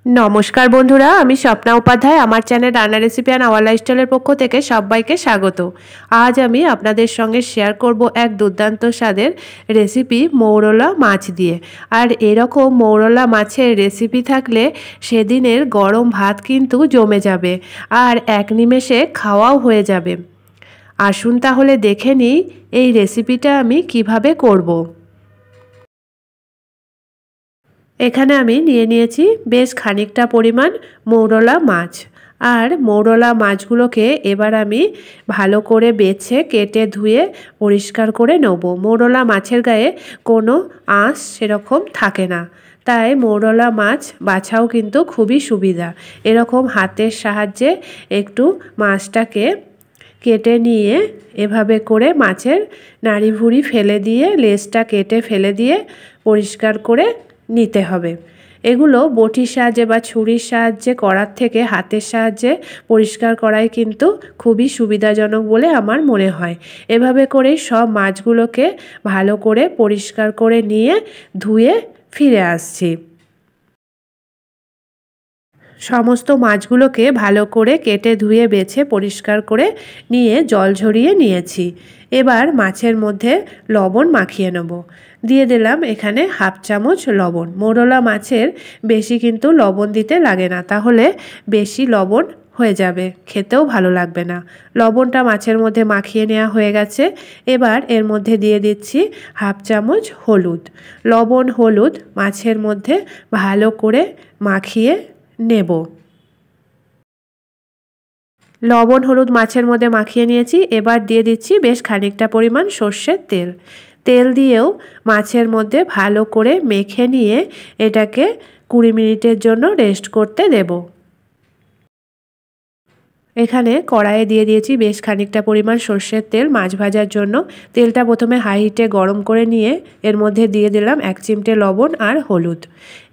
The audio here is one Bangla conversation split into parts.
नमस्कार बंधुरा आमी स्वप्ना उपाध्याय आमार चैनल रान्ना रेसिपि एंड आवर लाइफस्टाइलेर पक्ष थेके सबाइके स्वागत। आज आमी आपनादेर संगे शेयर करब एक दुर्दान्त स्वादेर रेसिपि मौरला माछ दिए। और एरकम मौरला माछेर रेसिपि थाकले सेदिनेर गरम भात किन्तु जमे जाबे और एक निमेषे खाওয়াও হয়ে যাবে। आसुन ताहले देखे निই এই रेसिपिटा आमी किभाबे करब। एखाने आमी निये निয়েছি बेश खानिकटा परिमाण मौरला माछ और मौरला माछगुलोके एबार आमी भालो करे बेছে केटे धुए परिष्कार करे नेब। मौरला माछेर गाये कोनो आँश सेरकम थाके ना, ताई मौरला माछ बाछाओ किन्तु खूबई सुविधा। एरकम हाथेर साहाज्ये एकटू माछटाके केटे निये एभाবে करे माछेर नाड़ी भुड़ी फेले दिए लेजटा केटे फेले दिए परिष्कार करे নিতে হবে। এগুলো বটির সাহায্যে বা ছুরির সাহায্যে করার থেকে হাতের সাহায্যে পরিষ্কার করাই কিন্তু খুবই সুবিধাজনক বলে আমার মনে হয়। এভাবে করেই সব মাছগুলোকে ভালো করে পরিষ্কার করে নিয়ে ধুয়ে ফিরে আসছি। সমস্ত মাছগুলোকে ভালো করে কেটে ধুয়ে বেছে পরিষ্কার করে নিয়ে জল ঝরিয়ে নিয়েছি। এবার মাছের মধ্যে লবণ মাখিয়ে নেব। দিয়ে দিলাম এখানে হাফ চামচ লবণ। মৌরলা মাছের বেশি কিন্তু লবণ দিতে লাগে না, তাহলে বেশি লবণ হয়ে যাবে, খেতেও ভালো লাগবে না। লবণটা মাছের মধ্যে মাখিয়ে নেওয়া হয়ে গেছে। এবার এর মধ্যে দিয়ে দিচ্ছি হাফ চামচ হলুদ। লবণ হলুদ মাছের মধ্যে ভালো করে মাখিয়ে নেব। লবণ হলুদ মাছের মধ্যে মাখিয়ে নিয়েছি। এবার দিয়ে দিচ্ছি বেশ খানিকটা পরিমাণ সর্ষের তেল। তেল দিয়েও মাছের মধ্যে ভালো করে মেখে নিয়ে এটাকে 20 মিনিটের জন্য রেস্ট করতে দেব। এখানে কড়াইয়ে দিয়ে দিয়েছি বেশ খানিকটা পরিমাণ সর্ষের তেল মাছ ভাজার জন্য। তেলটা প্রথমে হাই হিটে গরম করে নিয়ে এর মধ্যে দিয়ে দিলাম 1 চিমটে লবণ আর হলুদ।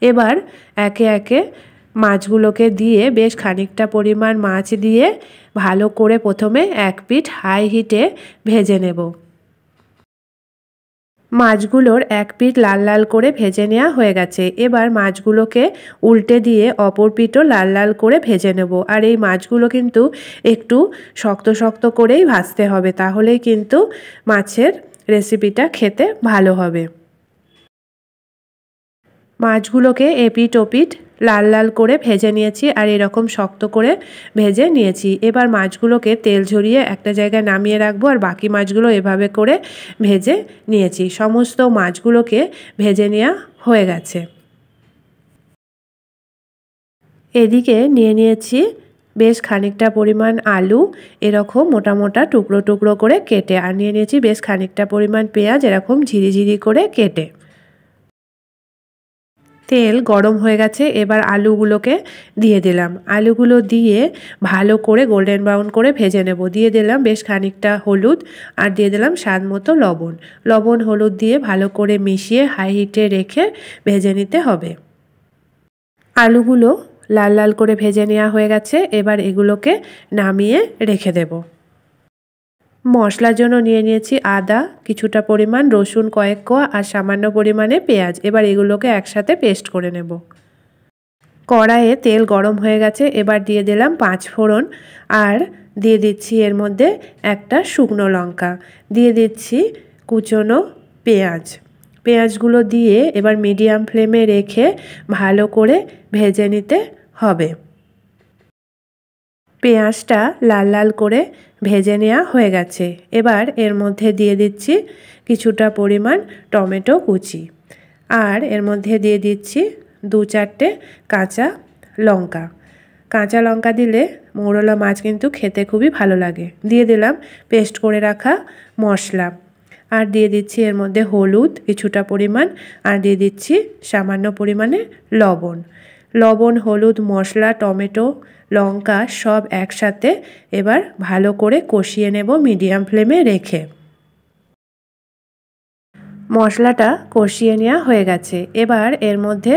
এবার একে একে মাছগুলোকে দিয়ে বেশ খানিকটা পরিমাণ মাছ দিয়ে ভালো করে প্রথমে এক পিঠ হাই হিটে ভেজে নেব। মাছগুলোর এক পিঠ লাল লাল করে ভেজে নেওয়া হয়ে গেছে। এবার মাছগুলোকে উল্টে দিয়ে অপর পিঠও লাল লাল করে ভেজে নেব। আর এই মাছগুলো কিন্তু একটু শক্ত শক্ত করেই ভাজতে হবে, তাহলেই কিন্তু মাছের রেসিপিটা খেতে ভালো হবে। মাছগুলোকে এপিঠ ওপিঠ লাল লাল করে ভেজে নিয়েছি আর এরকম শক্ত করে ভেজে নিয়েছি। এবার মাছগুলোকে তেল ঝরিয়ে একটা জায়গায় নামিয়ে রাখবো আর বাকি মাছগুলো এভাবে করে ভেজে নিয়েছি। সমস্ত মাছগুলোকে ভেজে নেওয়া হয়ে গেছে। এদিকে নিয়ে নিয়েছি বেশ খানিকটা পরিমাণ আলু এরকম মোটা মোটা টুকরো টুকরো করে কেটে, আর নিয়ে নিয়েছি বেশ খানিকটা পরিমাণ পেঁয়াজ এরকম ঝিরিঝিরি করে কেটে। তেল গরম হয়ে গেছে। এবার আলুগুলোকে দিয়ে দিলাম। আলুগুলো দিয়ে ভালো করে গোল্ডেন ব্রাউন করে ভেজে নেব। দিয়ে দিলাম বেশ খানিকটা হলুদ আর দিয়ে দিলাম স্বাদ মতো লবণ। লবণ হলুদ দিয়ে ভালো করে মিশিয়ে হাই হিটে রেখে ভেজে নিতে হবে। আলুগুলো লাল লাল করে ভেজে নেওয়া হয়ে গেছে। এবার এগুলোকে নামিয়ে রেখে দেব। মশলার জন্য নিয়ে নিয়েছি আদা কিছুটা পরিমাণ, রসুন কয়েক কোয়া আর সামান্য পরিমাণে পেঁয়াজ। এবার এগুলোকে একসাথে পেস্ট করে নেব। কড়াইয়ে তেল গরম হয়ে গেছে। এবার দিয়ে দিলাম 5 ফোড়ন আর দিয়ে দিচ্ছি এর মধ্যে একটা শুকনো লঙ্কা, দিয়ে দিচ্ছি কুচনো পেঁয়াজ। পেঁয়াজগুলো দিয়ে এবার মিডিয়াম ফ্লেমে রেখে ভালো করে ভেজে নিতে হবে। পেঁয়াজটা লাল লাল করে ভেজে নেওয়া হয়ে গেছে। এবার এর মধ্যে দিয়ে দিচ্ছি কিছুটা পরিমাণ টমেটো কুচি আর এর মধ্যে দিয়ে দিচ্ছি 2-4টে কাঁচা লঙ্কা। কাঁচা লঙ্কা দিলে মৌরলা মাছ কিন্তু খেতে খুবই ভালো লাগে। দিয়ে দিলাম পেস্ট করে রাখা মশলা আর দিয়ে দিচ্ছি এর মধ্যে হলুদ কিছুটা পরিমাণ আর দিয়ে দিচ্ছি সামান্য পরিমাণে লবণ। লবণ হলুদ মশলা টমেটো লঙ্কা সব একসাথে এবার ভালো করে কষিয়ে নেব মিডিয়াম ফ্লেমে রেখে। মশলাটা কষিয়ে নেওয়া হয়ে গেছে। এবার এর মধ্যে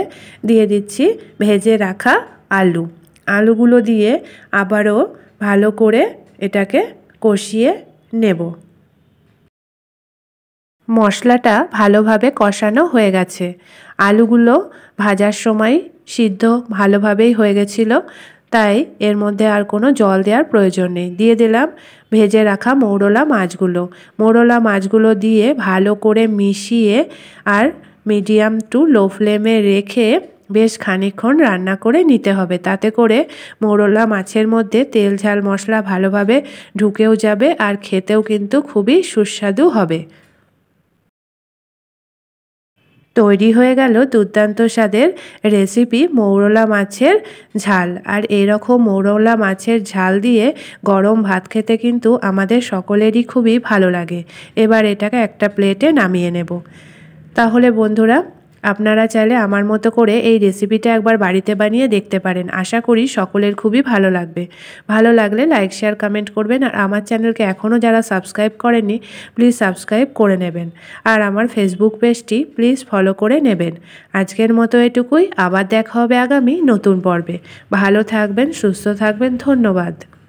দিয়ে দিচ্ছি ভেজে রাখা আলু। আলুগুলো দিয়ে আবারও ভালো করে এটাকে কষিয়ে নেব। মশলাটা ভালোভাবে কষানো হয়ে গেছে। আলুগুলো ভাজার সময় সিদ্ধ ভালোভাবেই হয়ে গেছিলো, তাই এর মধ্যে আর কোনো জল দেওয়ার প্রয়োজন নেই। দিয়ে দিলাম ভেজে রাখা মৌরলা মাছগুলো। মৌরলা মাছগুলো দিয়ে ভালো করে মিশিয়ে আর মিডিয়াম টু লো ফ্লেমে রেখে বেশ খানিকক্ষণ রান্না করে নিতে হবে। তাতে করে মৌরলা মাছের মধ্যে তেল ঝাল মশলা ভালোভাবে ঢুকেও যাবে আর খেতেও কিন্তু খুবই সুস্বাদু হবে। তৈরি হয়ে গেল দুর্দান্ত স্বাদের রেসিপি মৌরলা মাছের ঝাল। আর এরকম মৌরলা মাছের ঝাল দিয়ে গরম ভাত খেতে কিন্তু আমাদের সকলেরই খুবই ভালো লাগে। এবার এটাকে একটা প্লেটে নামিয়ে নেব। তাহলে বন্ধুরা, আপনারা চাইলে আমার মতো করে এই রেসিপিটা একবার বাড়িতে বানিয়ে দেখতে পারেন। আশা করি সকলের খুবই ভালো লাগবে। ভালো লাগলে লাইক শেয়ার কমেন্ট করবেন। আর আমার চ্যানেলকে এখনও যারা সাবস্ক্রাইব করেননি প্লিজ সাবস্ক্রাইব করে নেবেন। আর আমার ফেসবুক পেজটি প্লিজ ফলো করে নেবেন। আজকের মতো এটুকুই। আবার দেখা হবে আগামী নতুন পর্বে। ভালো থাকবেন, সুস্থ থাকবেন। ধন্যবাদ।